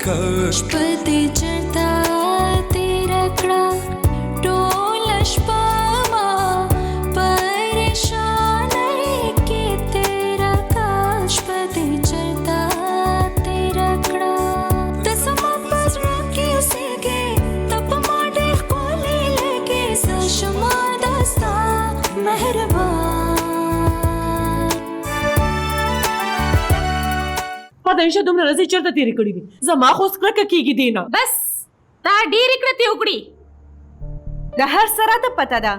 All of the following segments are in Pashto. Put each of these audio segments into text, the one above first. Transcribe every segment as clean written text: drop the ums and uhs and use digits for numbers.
شپه چرتا تیرا کړه ټول شپه ما پریشانۍ کې تیرا کا شپه چرتا تیرا کړه د سما پزړه کې اوسېږي ته په ما ډېر ښکلې لګې زه شمه دا ستا مهربان پدایشه دومره ورځې چېرته تېرې کړي دي زما خو اوس کرکه کېږي دې نه بس تا ډېرې کړتې وکړي د هر څه راته پته ده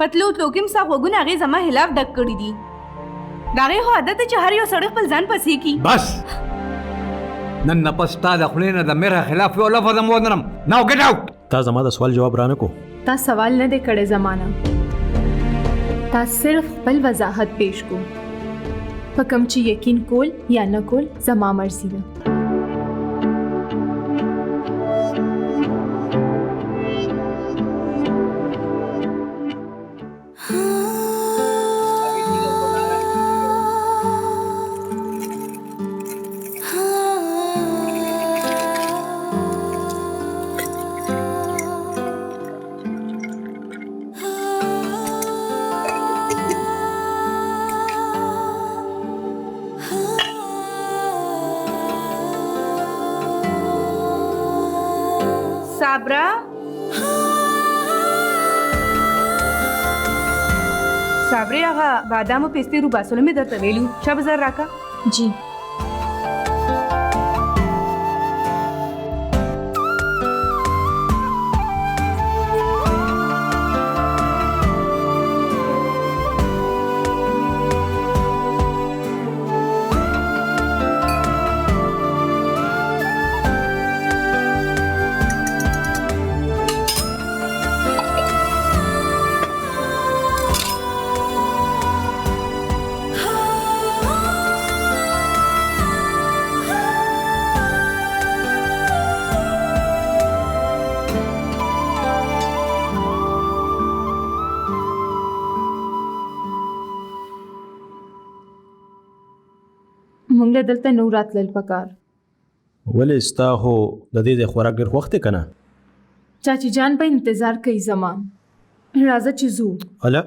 پتلو تلو کې ستا غوږونه هغې زما خلاف ډک کړي دي د هغې خو عادت دی چې هر یو سړی خپل ځان پسې کړي بس نن نه پس تا د خولې نه د میرا خلاف یو لفظ هم ونرم ناو ګټ آوټ تا زما د سوال جواب رانه کو تا سوال نه دی کړی زمانه تا صرف خپل وضاحت پیش کو په کوم چې یقین کول یا نه کول زما مرزي ده صابره صابرې هغه بادامو پېستې روباسونه مې درته ویلي شابه زر راکه جی مونږ له دلته نو راتلل پکار ولې ستا خو د دې د خوراک ډېر وخت دی که نه چاچی جان به انتظار کوي زما راځه چې ځو هله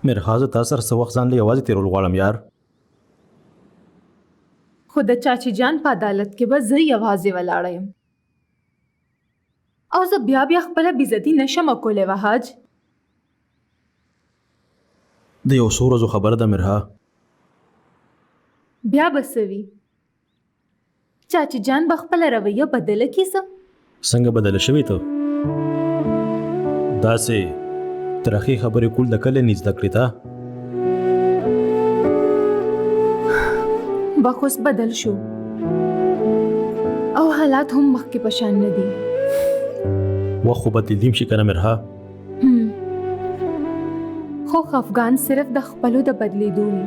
میرخا زه تا سره څه وخت ځان له یوازې تېرول غواړم یار خو د چاچی جان په عدالت کې به زه یوازې ولاړه یم او زه بیا خپله بېزتي نشم کولی وحاج د یو څو ورځو خبره ده میرها بیا به څه وي چاچی جان به خپله رویه بدله کړي څه څنګه بدله شوې ته داسې ترخې خبرې کول د کله نه زده کړې تا وخت اوس بدل شو او حالات هم مخکې په شان نه دي وخت خو بدلېدیم شي که نه میرها خو افغان صرف د خپلو د بدلېدو وي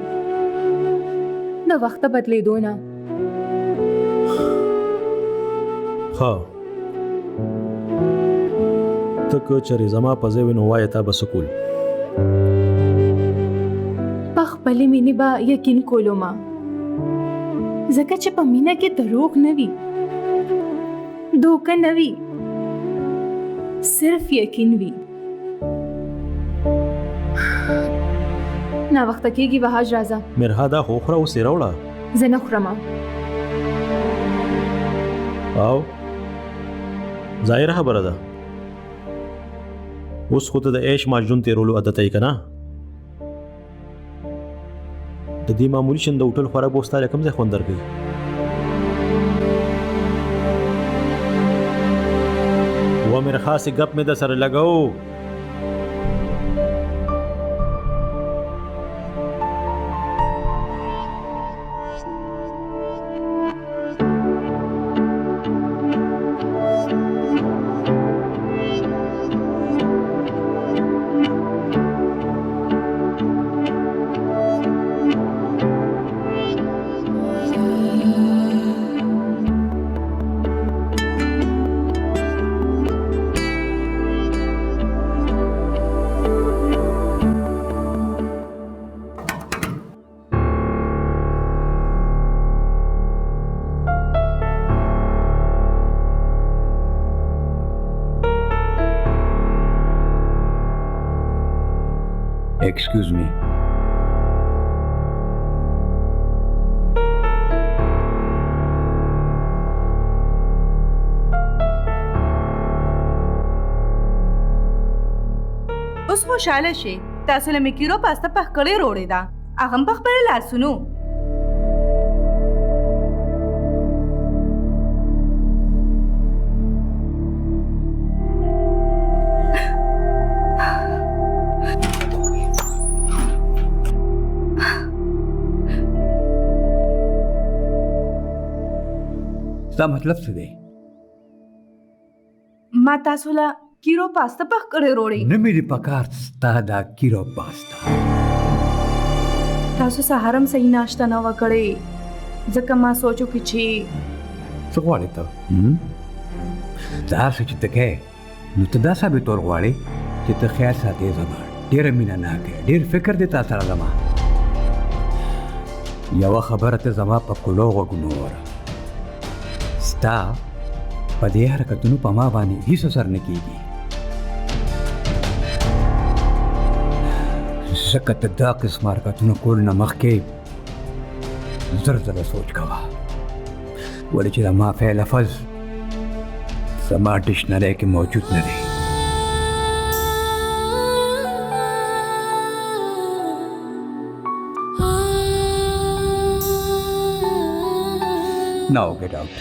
د وخت بدلېدو نه ها ته که چېرې زما په ځای وې نو وایه تا به څه کول په خپلې مینې به یقین کولو ما ځکه چې په مینه کې دروغ نه وي دوکه نه وي صرف یقین وي ناوخته کېږي وحاج راځه میرها دا خو خوره اوس یې راوړه زه نه خورم او ظاهره خبره ده اوس خو ته د عیش ماجون تېرولو عادت یې که نه د دې معمولي شنده هوټل خوراک به اوس تا له کوم ځای خوند درکوي و میرخا سې ګپ مې در سره لګوو Excuse me. اوس خوشاله شي تاسو له میکیرو پاسته په کړې روړې ده هغه په خپل لاسونو دا مطلب څه دی؟ ما تاسو له کیرو پاسته په کړې روړې نه مې دې پکار ستا دا کیرو پاستا. تاسو سهارم صحیح ناشته نه وکړې ځکه ما سوچو کې چې څه غواړې ته؟ دا هر څه چې ته کوې نو ته دا ثابتول غواړې چې ته خیال ساتې زما ډېره مینه ناکه ډېر فکر دی تا سره زما. یوه خبره ته زما په کولو غوږونه ووره، ستا په دې حرکتونو په ما باندې هیڅ اثر نه کېږي، ځکه ته دا قسم حرکتونه کول نه مخکې زر زره سوچ کوه، ولې چې د ما فعل لفظ زما ډکشنرۍ کې موجود نه دی. Now get out.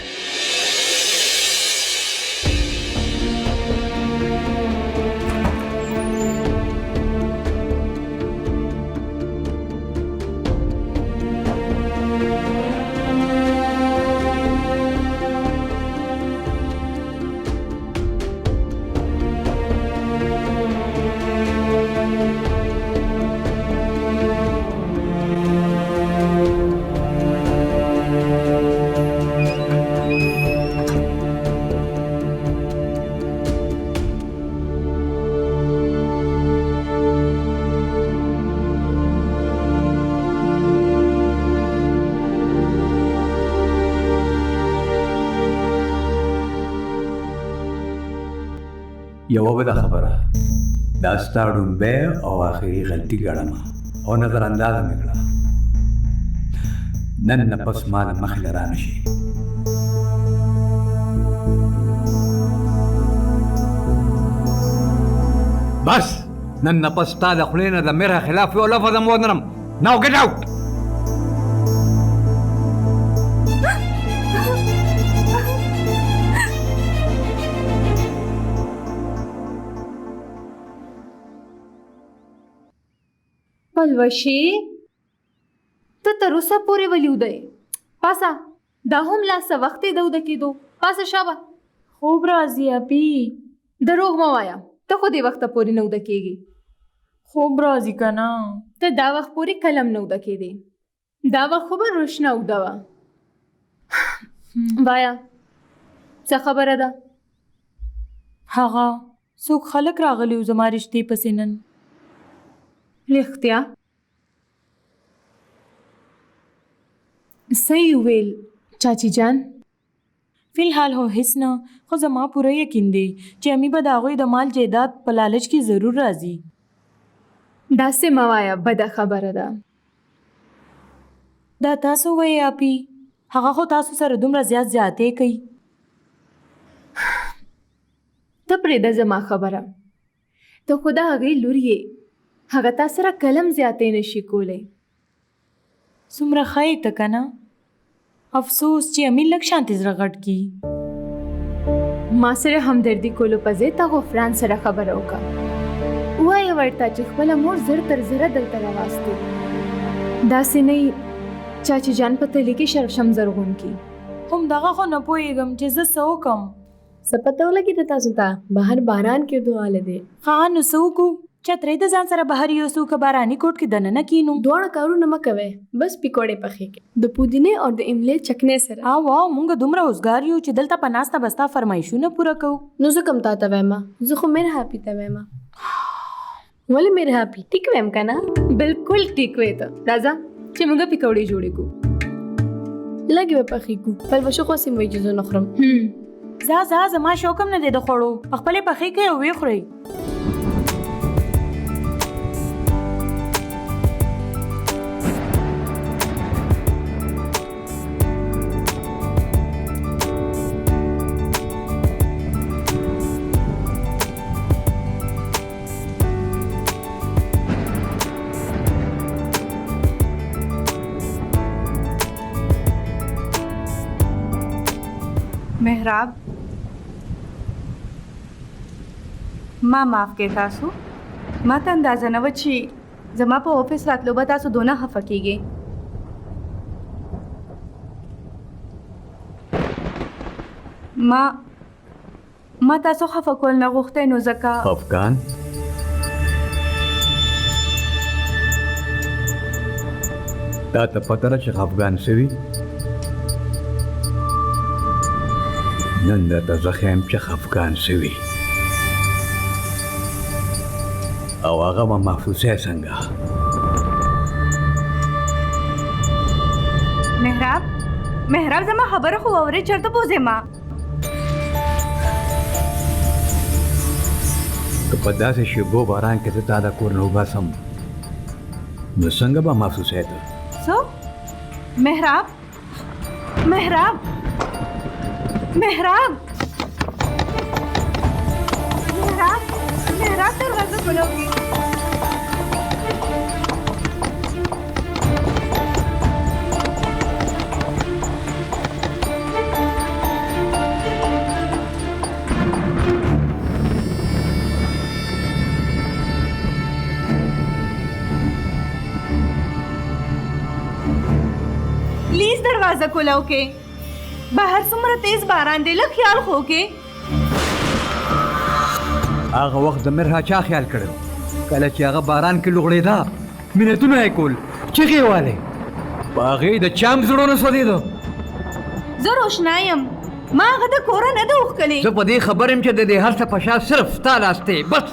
یوه بله خبره، دا ستا ډومبی او آخري غلطي ګڼم او نظر اندازه مې کړه. نن نه پس ما د مخې له رانه شي. بس نن نه پس ستا د خولې نه د میرا خلاف یو لفظ هم ونرم. ناو ګټ آوټ. پلوشې ته تر اوسه پورې ولې وده یې؟ پاسه دا هم لا څه وخت یې د وده کېدو. پاسه شابه خوب راځي اپی. دروغ مه وایه، ته خو دې وخته پورې نه وده کېږي. خوب راځي که نه؟ ته دا وخت پورې کلم نه وده کېدې. دا وخت خو به روشنه وده وه. وایه څه خبره ده؟ هغه څوک خلک راغلي وو زما رشتې پسې نن؟ رښتیا؟ صحیح ویل چاچی جان. فی الحال هو هیڅ نه، خو زما پوره یقین دی چې امي به د هغوی د مال جایداد په لالچ کې ضرور راځي. داسې مه وایه، بده خبره ده. دا تاسو وایې اپی، هغه خو تاسو سره دومره زیاتې کوي. ته پرېږده زما خبره، ته خو د هغې لور یې، هغه تا سره کلم زیاتې نشي کولی. څومره ښه یې ته که نه؟ افسوس چې امي لږ شانتې زړه غټ کي. ما سره همدردي کولو په ځای تا غفران سره خبره وکړه. ووایه ورته چې خپله مور زر تر زره دلته راواستو. داسې نه یي چاچی جان په تلي کې شرشم زرغون کی. همدغه خو نه پوهېږم چې زه څه وکړم. څه پته ولګېده تاسو ته بهر باران کېدو حاله دی؟ ښه نو څه وکړو؟ چترۍ د ځان سره بهر یوسو که باراني کوټ کې دننه کینو؟ دواړه کارونه مه کوئ، بس پکوړې پخې کړئ د پودینې او د املې چکنې سره. واو موږ دومره اوزګار یو چې دلته په ناسته بستا فرمایشونه پوره کوو. نو زه کوم تا ته وایم؟ زه خو میر هاپي ته وایم. ولې میر هاپي ټیک وایم که نه؟ بالکل ټیک وې ته. راځه چې موږ پکوړې جوړې کړو. لږې به پخې کړو، پلوشو خو سیم وایي چې زه نه خورم. ځه زما شوق هم نه دی د خوړو، خپلې پخې کړئ او ویې خورئ. محراب ما معاف کې تاسو ما ته اندازه نه و چې زما په آفس راتلو به تاسو دونه خفه کیږئ ما تاسو خفه کول نه غوښتی نو ځکه افغان تا ته پته ده چې افغان سوي نن درته زه ښیم چې افغان سوي او هغه به محفوظه څنګه محراب زما خبره خو اورې چېرته بوځې ما که په داسې شېبو باران کې زه تا د کور نه وباسم نو څنګه به محفوظه ته څو محراب دروازه کولوږي پلیز دروازه کولو کې بهر څومره تیز باران دی لږ خیال خو کې هغه وخت د مرها چا خیال کړو کله چې هغه باران کې لوغړېده منتونه یې کول چغې یې والې په هغې د چام زړونه سوځېده زه روشنا یم ما هغه د کوره نه ده وښکلې زه په دې خبر یم چې د دې هر څه په شا صرف ستا لاس دی بس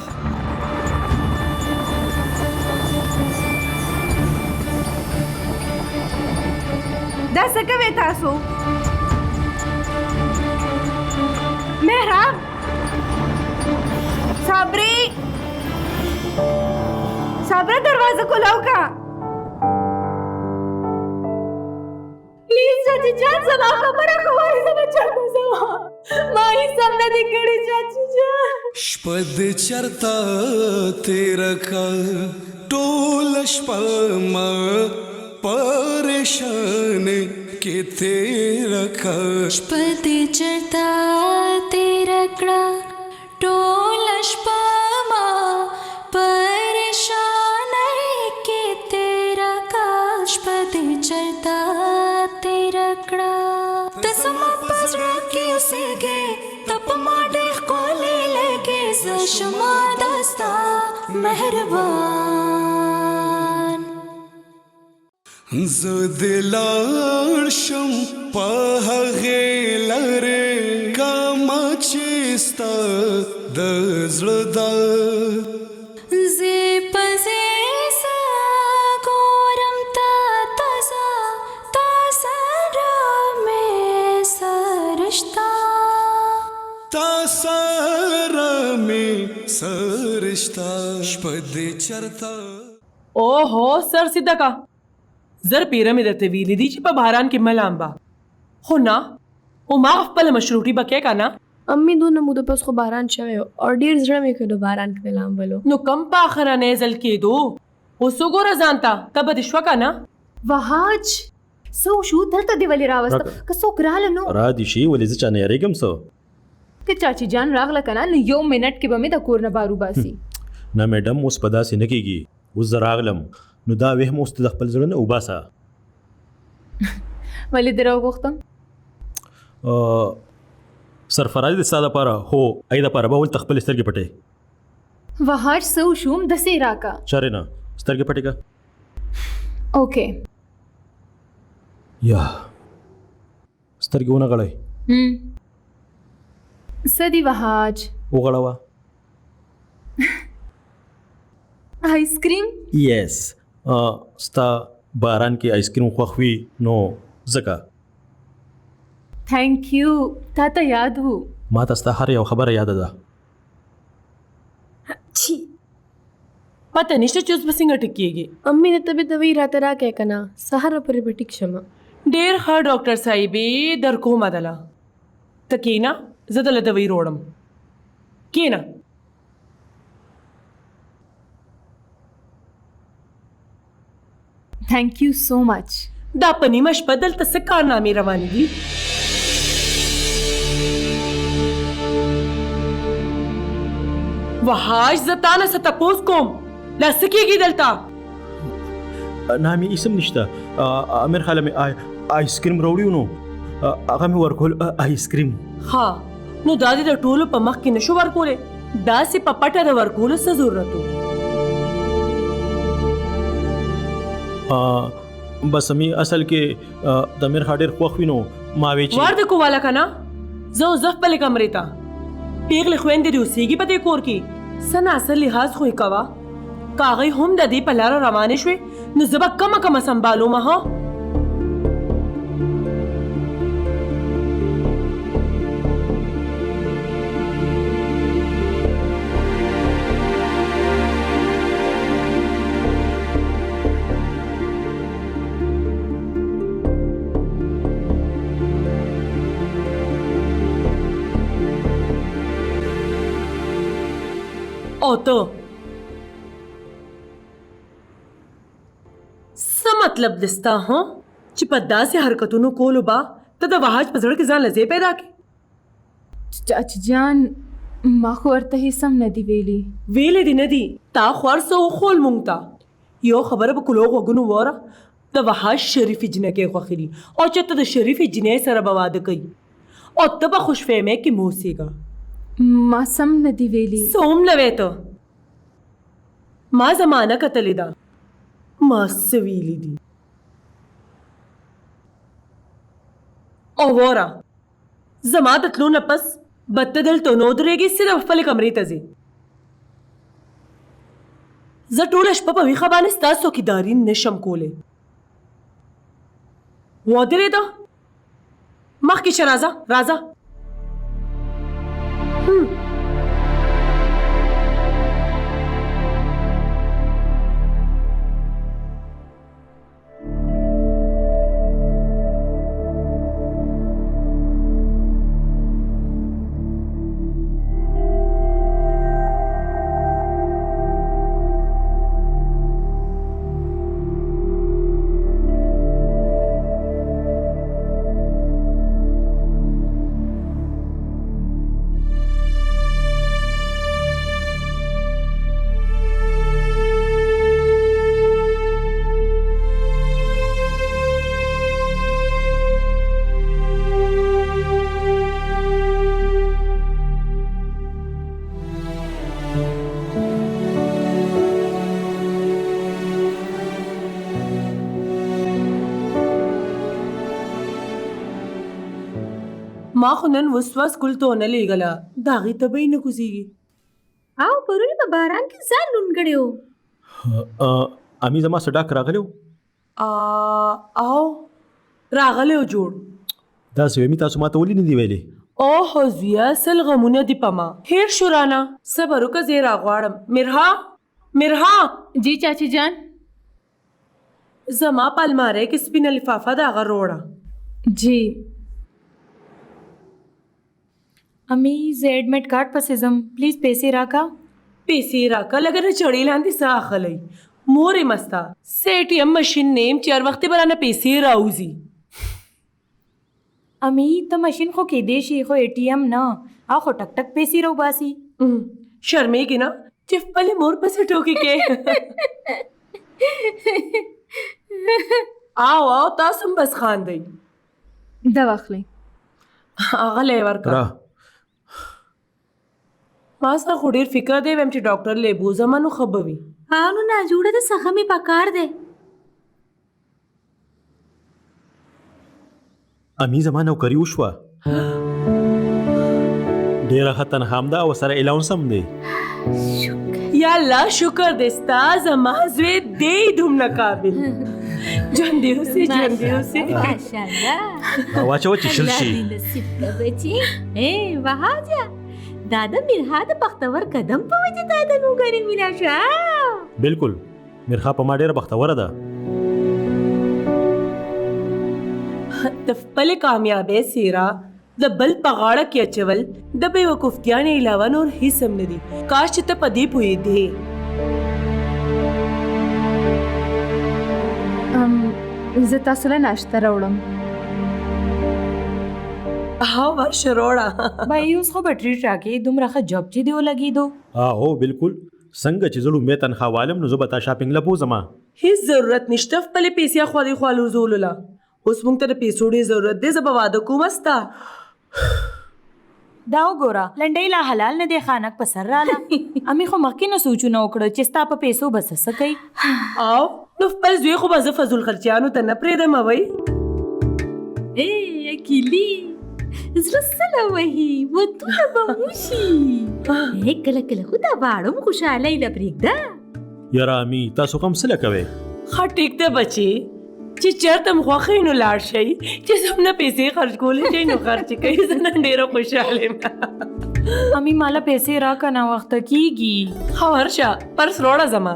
دا څه کوې تاسو محراب صابره دروازه کولاو کا پلیز چاچی جان زما خبره خو وایي زه به چېرته ځم ما هېڅ هم نه دي کړي چاچی جان شپه دې چېرته تېره کړه ټوله شپه ما پریشانې کې تېره کړه شپه دې چېرته تېره کړه ټوله شپه ما پریشانۍ کې تېره کړه شپه دې چېرته تېره کړه ته زما په زړه کې اوسېږې ته په ما ډېر ښکلې لګې زه شمه دا ستا مهربان زه دې لاړ شم په هغې لرې کامه چې ستا د زړه ده زه په زه ګورم تا سره مې سرشتا تا سره مې سرشتا شپه دې چېرته اوهو سر سیده کا زر پیره مې درته ویلي دي چې په باران کې مه لامبه خو نه او ما خپله مشروطي به کې که نه امی دونه موده پس خو باران شوی و او ډېر زړه مې کړو باران کې لامبلو نو کم په آخرنی ځل کېدو اوس وګوره ځان ته ته به دې شوه که نه وهاج څه وشو دلته دې ولې راوسته که څوک راله نو را دي شي ولې زه چا نه یارېږم څه که چاچی جان راغله که نه نو 1 منټ کې به مې د کور نه بار وباسي نه میډم اوس په داسې نه کېږي اوس زه راغلم نو دا وهم اوس ته د خپل زړه نه وباسه ولې دې راوغوښتم سرفراز د ستا دپاره هو ای دپاره به ولته خپلې سترګې پټې وهاج څه وشوم دسې راکه چارې نه سترګې پټې که اوکې یا سترګې ونه غړئ څه دي وهاج وغړوه آیسکریم یس ستا باران کې آیسکریم خوښ وي نو ځکه تھینک یو تا ته یاد وو ما ته ستا هر یو خبره یاده ده پته نشته چې اوس به څنګه ټیک کېږي امی د طبیعت دوی راته راکې که نه سهار پورې به ټیک شمه ډېر ښه ډاکټر صاحبې در کومه دله ته کېنه زه دله دوی روړم کېنه تھینک یو سو مچ دا په نیمه شپه دلته څه کارنامې روانې دي وحاش زتانه ستپوس کوم دا سکیږي دلته نامي اسم نشته امیر خاله مې آیس کریم راوړیو نو هغه مې ورکول آیس کریم ها نو دا دې د ټولو په مخ کې نشو ورکولې داسې په پټه د ورکولو څه ضرورت و بس مې اصل کې د امیر خا ډېر خوښ وي نو ما وی چې ور د کوواله که نه زه اوس خپلې کمرې ته پیغلې خویندې دې اوسېږي په دې کور کې څه ناسه لحاظ خو یې کوه که هغوی هم د دې په لاره روانې شوې نو زه به کمه سنبالومه ها او ته څه مطلب دستا ها چې په داسې حرکتونو کولو با ته د وحاج په زړه کې ځان لځې پیدا کړې چاچی جان ما خو ورته هیڅ هم نه دي ویلي ویلې دې نه دي تا خور څه وخول مونږ ته یو خبره به کلو غوږونو وره د وحاج شریفې جنکې خوښې دي او چې ته د شریفې جنۍ سره به واده کوي او ته به خوش فهمې کې موسیږه ما سم نه دی ویلي سوم لوي ته ما زمانہ کتلې ده ما څه ویلي دي او وره زما د تلو نه پس بد دلته نو درېږي صرف خپلې کمرې ته ځې زه ټوله شپه په ویښه باندې ستا څوکیداري نشم کولی ودرېده مخکې شه راځه ما خو نن وسوس کول ته نه لېږله د هغې طبع یې نه کوزېږي او پرون په باران کې ځان لوند کړی و امي زما سډاک راغلی و او راغلی و جوړ داسې ویمي تاسو ما ته ولې نه دي ویلې اوهو زویه سل غمونه دي په ما هېر شو رانه صبر وکړه زه یې راغواړم مرها جی چاچی جان زما په الماری کې سپینه لفافه د هغه روړه جی अम्मी जे admit card पसे जम प्लीज पैसे राका लगे न चढ़ी लांदी सा खलई मोरे मस्ता से एटीएम मशीन नेम चार वक्त बराना पैसे राउजी अम्मी तो मशीन खो के देशी खो एटीएम ना आ खो टक टक पैसे रो बासी शर्मेगी ना चिफ पले मोर पसे टोकी के आओ तासम बस खान दई दवा खले आगा लेवर का ما سره خو ډېر فکر دی ویم چې ډاکټر لیبو زما نو ښه به وي نو ناجوړه د څخه مې پکار دی امي زما نوکري وشوه ډېره ښه تنخام ده او سره الاونس هم دی یا الله شکر دی ستا زما زوی دی دومره قابل ژوندی اوسې ماشاءالله واچوه چې شل شي نصیب ده بچي وهاجه दादा मिरहा د بختور قدم په وجه تا د نوګری مینا شو بالکل مرخا په ما ډېره بختوره ده د خپل کامیابی سیرا د بل په غاړه کې اچول د بیوقوفتیا نه علاوه نور هیڅ هم نه دي کاش چې ته په دې پوهېدې زه تاسو له ناشته راوړم ها ورشه روړه بای اوس خو به ټریټ راکې دومره ښه جاب چې دی ولګېدو. هو بالکل څنګه چې زړو مې تنخوا والم نو زه به تا شاپینګ له بوزم. هیڅ ضرورت نشته خپلې پیسې خولې خوالو زولله. اوس موږ ته د پیسو ډېر ضرورت دی. زه به واده کوم ستا. دا وګوره لنډۍ لا حلال نه دی خانک په سر راله. امي خو مخکې نه سوچونه وکړه چې ستا په پیسو به څه کوي. او نو خپل زوی خو به زه فضول خرچیانو ته نه پرېږدم وی. اکیلی زړه سره وهي ودونه به وشي. کله کله خو دا باړه مو خوشحالۍ له پرېږده. یاره امي تاسو کوم څه کوئ؟ ښه ټیک ده بچې چې چېرته مو خوښ وي نو لاړ شئ. چې څومره پیسې خرچ کولی شئ نو خرچ کوئ. زه نن ډېره خوشحاله یم. امي مالا پیسې راکه ناوخته کېږي. ښه ورشه پرس روړه زما.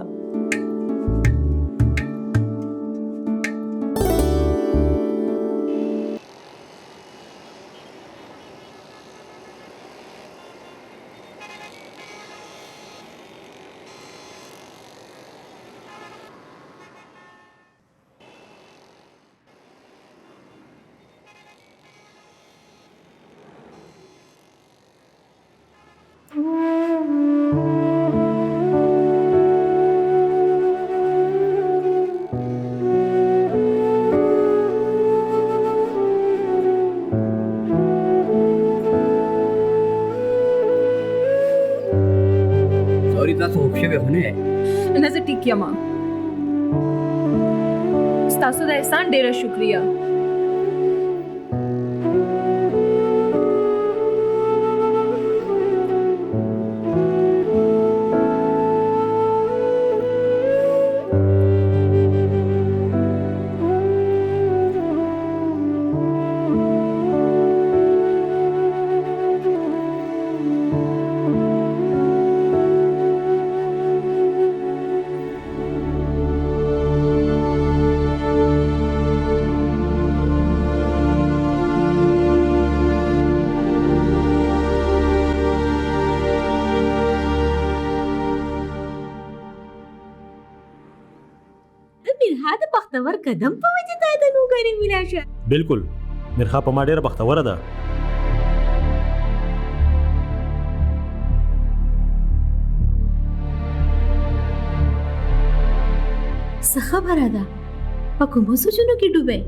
سوري تاسو خوب شوي خو نه؟ نه زه ټیک یم. ستاسو د احسان ډېره شکریه. د بختور قدم په وجه تا د نوکري ملا شه. بالکل مرخا په ما ډېره بختوره ده. څه خبره ده په کومو سوچونو کې ډوبې؟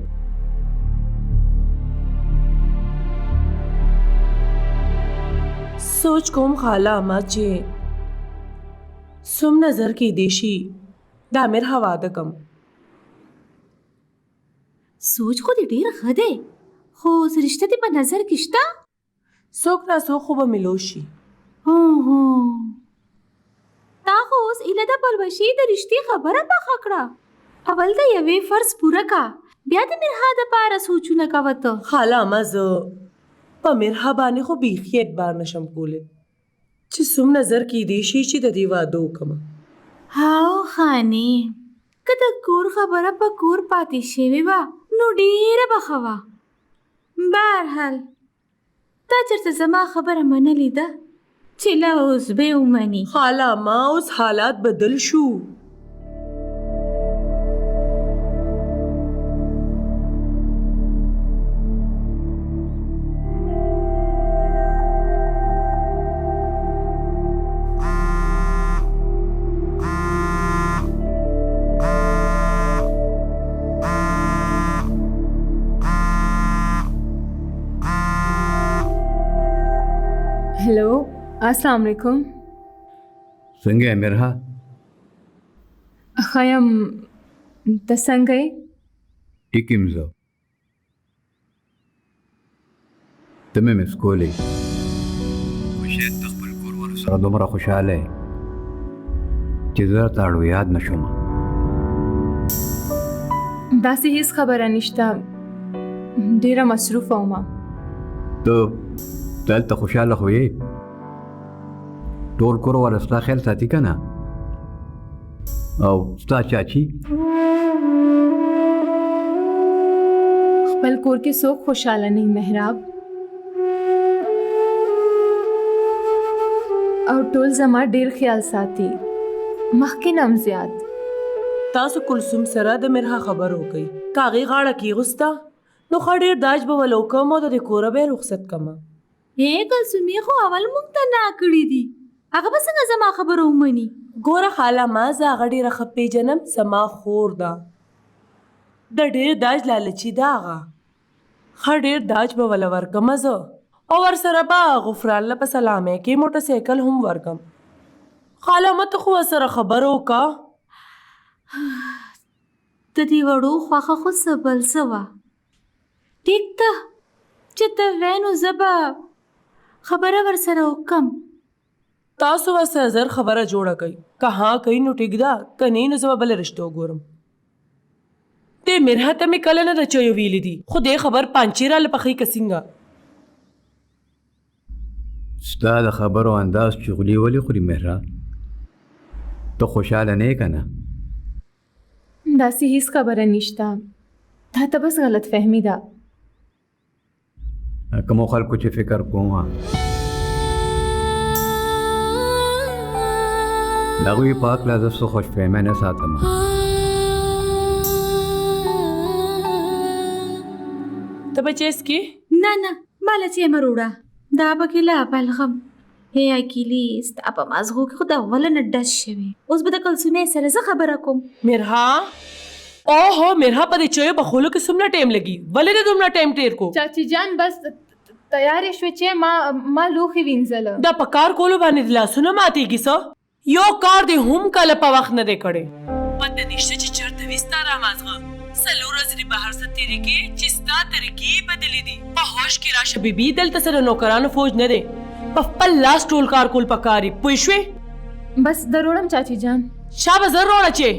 سوچ کوم خاله اما چې سم نظر کې دیشي د امیر واده کم. سوچ خو دې ډېر ښه دی خو اوس رشته دې په نظر کې شته؟ څوک نه څوک خو به ملو شي. تا خو اوس ایله د پلوشي د رشتې خبره پخه کړه. اول د یوې فرض پوره کا بیا د مرها دپاره سوچونه کوه ته. خاله اما زه په مرها باندې خو بیخي اعتبار نشم کولی چې سم نظر کې دیشي چې د دې واده وکړم. هاو خانې که د کور خبره په کور پاتې شوې وه نو ډېره به ښه وه. بهرحال تا چېرته زما خبره منلې ده چې له اوس به یې ومني؟ خاله ما اوس حالات بدل شو. हेलो अस्सलाम वालेकुम. څنګه یې مرها؟ ښه یم. ته څنګه یې؟ ټیک یم زه. ته مې مس کولی خو شاید د خپل کورونو سره دومره خوشحاله یې چې زه راته اړو یاد نه شوم. داسې هیڅ خبره نشته. ډېره مصروفه ومه. ته دلته خوشحاله خو یې؟ ټول کور والا ستا خیال ساتي که نه؟ او ستا چاچي؟ خپل کور کې څوک خوشحاله نه محراب. او ټول زما ډېر خیال ساتي مخکې نم زیات. تاسو کلثوم سره د مرها خبر وکړئ. کاغې غاړه کېغوسته نو ښه ډېر داج به ولو کوم او د کوره به رخصت کما. کلسومي خو اول مونږ ته نه کړی دي هغه به څنګه زما خبره ومني. ګوره خاله ما زه هغه ډېره ښه پېژنم زما خور ده د ډېر داج لالچي ده هغه. ښه ډېر داج به وله ورکمه زه او ورسره به غفران له په سلامۍ کې موټرسایکل هم ورکم. خاله مته خو ورسره خبره وکړه. د دې وړو خوښه خو څه بل څه وه. ټیک ده چې ته وې نو زه به خبره ورسره وکړم. تاسو ورسره زر خبره جوړه کوي که ها کوي نو ټیک ده که نه نو زه به بله رشته وګورم. دې مرحه ته مې کله نه د چایو ویلي دي خو دې خبر پانچې راله پخې که څنګه. ستا د خبرو انداز چغلي ولې خوري مهره؟ ته خوشحاله نه یې که نه؟ داسې هیڅ خبره نشته دا ته بس غلط فهمي ده. کومو خلکو چې فکر کوم د هغوی په هکله زه څه خوش فهمه نه ساتم. ته به چیس کې نه نه بالا چې مه روړه دا پکې لا بلغم. هی اکیلي ستا په مازغو کې خو د اوله نه ډز شوې. اوس به د کلسومۍ سره زه خبره کوم. مرحه اوهو مرحه په دې چایو پخولو کې څومره ټایم لګي ولې دې دومره ټایم تیر کو؟ چاچی جان بس تیارې شوې چې ما لوښي وینځله. دا په کار کولو باندې د لاسونه ماتېږي څه؟ یو کار دې هم کله په وخت نه دی کړی. پته نشته چې چېرته وي ستا رامازغه. څلور ورځې دې بهر څه تېرې کې چې ستا طریقې بدلې دي. په هوش کې راشه بیبي دلته سره نوکرانو فوج نه دی په خپل لاس ټول کار کول پکار دي پوه شوې؟ بس دروړم چاچی جان. شابه زر روړه چې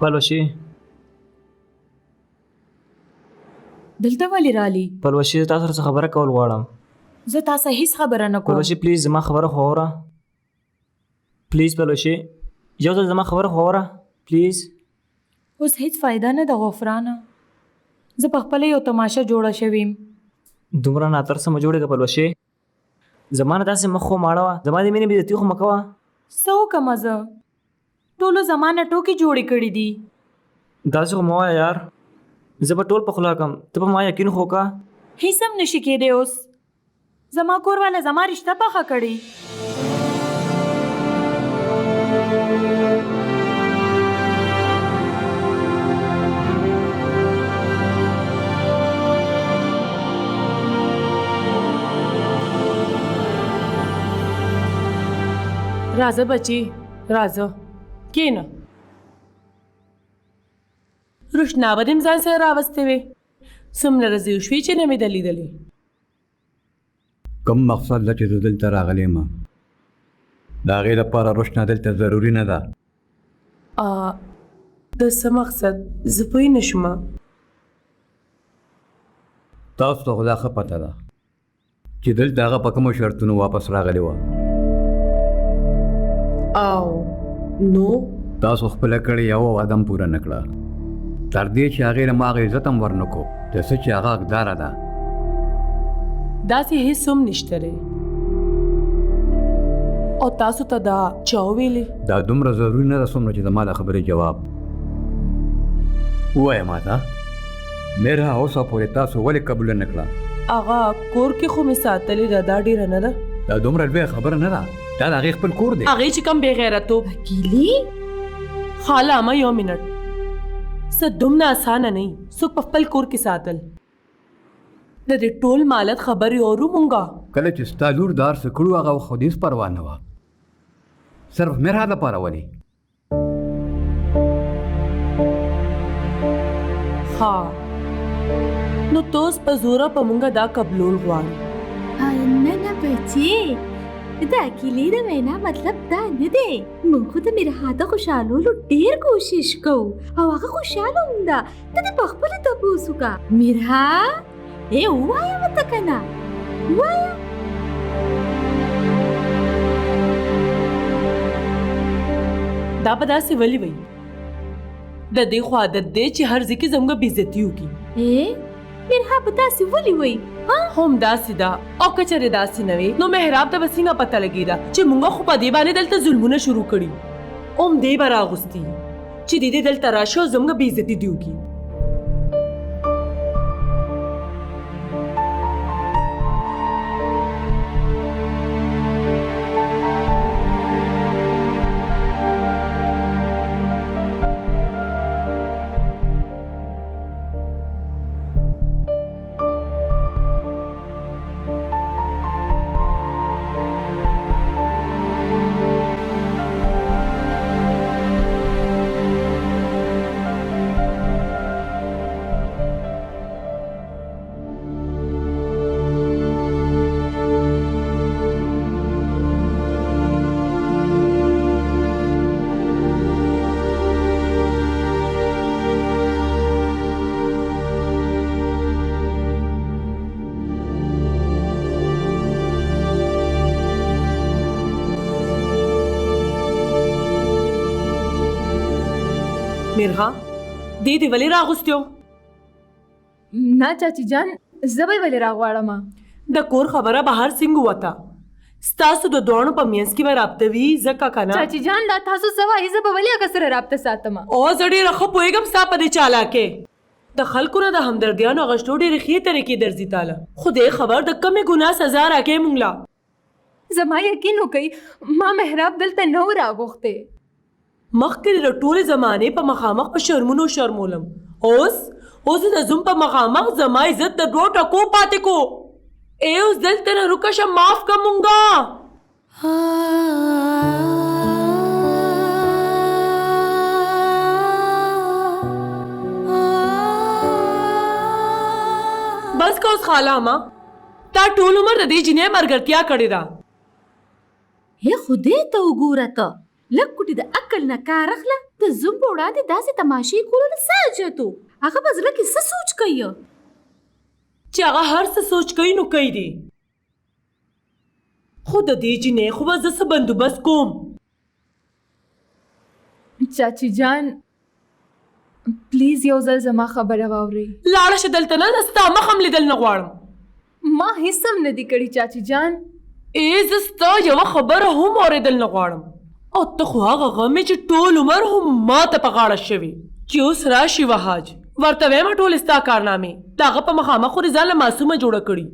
پلوشي دلته ولې رالي؟ پلوشي تاسو سره خبره کول غواړم. زه تاسو هیڅ خبره نه کوم. پلوشي پلیز زما خبره خو اوره. پلیز پلوشي یو ځل زما خبره خو اوره پلیز. اوس هیڅ فایده نه د غفرانه. زه په خپل یو تماشه جوړه شویم. دومره ناتر سم جوړېږه پلوشي. زما نه داسې مخ خو ماړه وه. زما د مینې بېزتي خو مه کوه. څه وکړمه زه؟ ټولو زمانه ټوکې جوړې کړې دي. داسې خو مه وایه یار. زه به ټول په خوله کړم ته په ما یقین خو وکړه. هیڅ هم نشي کېدی. اوس زما کور والا زما رشته پخه کړې. راځه بچي راځه کېنه. روشنا به دې ځان سره راوستې وې. څومره ورځې وشوې چې نه مې ده لیدلې. کوم مقصد ده چې زه دلته راغلی یم د هغې لپاره روشنا دلته ضروري نه ده. د څه مقصد زه پوه نه شوم. تاسو ته خو دا ښه پته ده چې دلته هغه په کومو شرطونو واپس راغلی وه. او نو تاسو خپله کړې یوه وعده هم پوره نه کړه تر دې چې هغې له ما هغه عزت هم ورنه کړو د څه چې هغه حقداره ده. داسې هیڅ هم نشته دی. او تاسو ته دا چا ویلې؟ دا دومره ضروري نه ده څومره چې زما د خبرې جواب. ووایه ما ته میرا اوسه پورې تاسو ولې قبوله نه کړه؟ اغا کور کې خو مې ساتلې ده دا ډیره نه ده. دا دومره لویه خبره نه ده، دا د هغې خپل کور دی. هغې چې کم بې غیرتوب اکیلی خاله اما یو منټ څه دومره اسانه نه څوک په خپل کور کې ساتل. د دې ټول مالت خبرې اورو مونږه. کله چې ستا لور دار څه کړو هغه خو هېڅ پروا نه وه، صرف میرا دپاره ولې. ها نو توس په زوره په مونږه دا قبلول غواړي. نه نه بچې د اکیلی د وینا مطلب دا نه دی. موږ خو د میرحا د خوشحالولو ډېر کوشش کوو او هغه خوشحاله هم ده. ته دې پخپله تپوس وکړه میرحا ووایه ورته که نه ووایه. دا به داسې ولې وي؟ د دې خو عادت دی چې هر ځای کې زموږ بېعزتي وکړي. میرحا په داسې ولې وایي؟ هم داسې ده او که چېرې داسې نه وي نو محراب ته به څنګه پته لګېده چې مونږ خو په دې باندې دلته ظلمونه شروع کړي. هم دې به راغوستي چې دې دلته راشي او زموږ بېعزتي دې وکړي. میرغا دې ولې راغوستیو؟ نه چاچی جان زه به یې ولې راغواړم. د کور خبره بهر څنګه وته؟ ستاسو د دواړو په منځ کې به رابطه وي ځکه که نه؟ چاچی جان دا تاسو څه وایي؟ زه به ولې هغه سره رابطه ساتم؟ او زه ډېره ښه پوهېږم ستا په دې چالاکۍ. د خلکو نه د همدردیانو اغوښتو ډېرې ښې طریقې درځي تاله. خو دې خبر د کمې ګناه سزا راکوې مونږ له. زما یقین وکړئ ما محراب دلته نه و راغوښتی. مخکې د ټولې زمانې په مخامخ په شرمونو شرمولم. اوس د زوم په مخامخ زما عزت د دوه ټکو پاتې کو. اوس دلته نه روکه شه معاف که مونږه. بس که اوس خاله اما تا ټول عمر د دې جینۍ ملګرتیا کړې ده. خدای ته وګوره ته لږ کوټې د عقل نه کار اخله. د زوم په وړاندې داسې تماشې کولو څه حاجت و؟ هغه په زړه کې څه سوچ کوي چې هغه هر څه سوچ کوي نو کوي دي. خو د دې جینۍ خو به زه څه بندوبست کوم. چاچی جان پلیز یو ځل زما خبره واورئ. لاړه شه دلته نه ستا مخ هم لیدل نه غواړم. ما هیڅ هم نه دي کړي چاچی جان. زه ستا یوه خبره هم اورېدل نه غواړم. او ته خو هغه غمې چې ټول عمر هم ما ته په غاړه شوي چې اوس راشي وحاج ورته ویمه ټول ستا کارنامې د هغه په مخامخ خو دې ځان له معصومه جوړه کړي.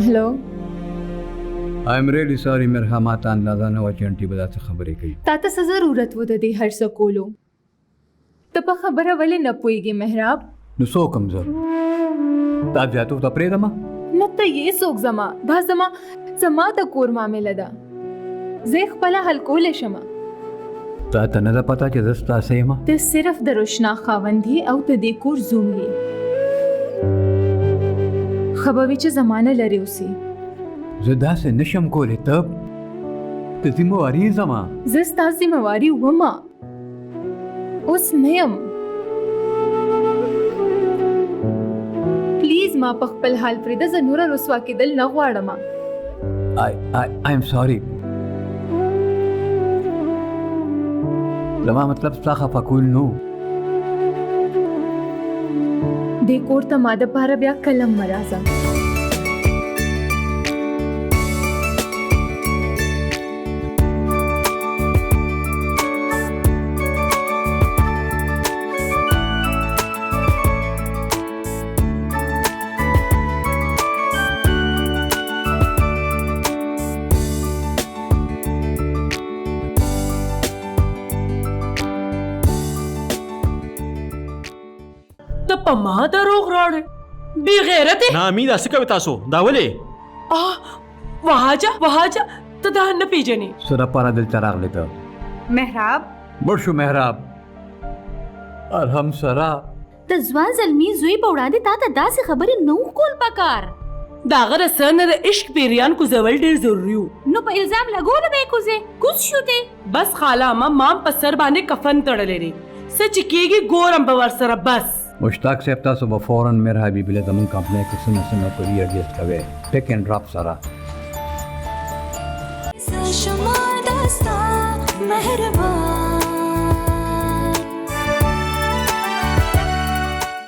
هلو I am really sorry مرحا ما ته اندازه نه وه چې انټي به داسې خبرې کوي. تا ته څه ضرورت و د دې هر څه کولو؟ ته په خبره ولې نه پوهېږې محراب؟ نو څه وکړم زه؟ دا زیاتو ته پرېږدمه؟ نه ته یې څوک زما دا زما د کور معامله ده. زه یې خپله حل کولی شم. تا ته نه ده پته چې زه ستاسې یم؟ ته صرف د روشنا خاوند یې او د دې کور زوم یې. ښه به وي چې زما نه لرې اوسې زه داسې نشم کولی ته د ذمواري زما زه ستا ذمواري ومه اوس نه یم پلیز ما په خپل حال پرېږده زه نوره رسوا کېدل نه غواړم آی ایم سوري زما مطلب ستا خفه کول نو دې کور ته ما دپاره بیا کله مه راځه ته په ما دروغ راوړې بې غیرتې نامی دا څه کوي تاسو دا ولې وهاجه ته دا نه پیژنې څه دپاره دلته راغلی ته محراب مړ شو محراب الحم سره د ځوان زلمي زوی په وړاندې تا ته داسې خبرې نه وو کول پکار د هغه د سر نه د عشق پیریان کوزول ډېر ضروري وو نو په الزام لګولو به یې کوز شو دی بس خاله اما مام په سر باندې کفن تړلی دی څه چې کېږي ګورم به ورسره بس مشتاق صاحب تاسو به فوراً میر حبیب له زمون کمپنۍ کې څه نوکري ایډجسټ کوئ ټیک اینډ ډراپ سره شما دستا مهربان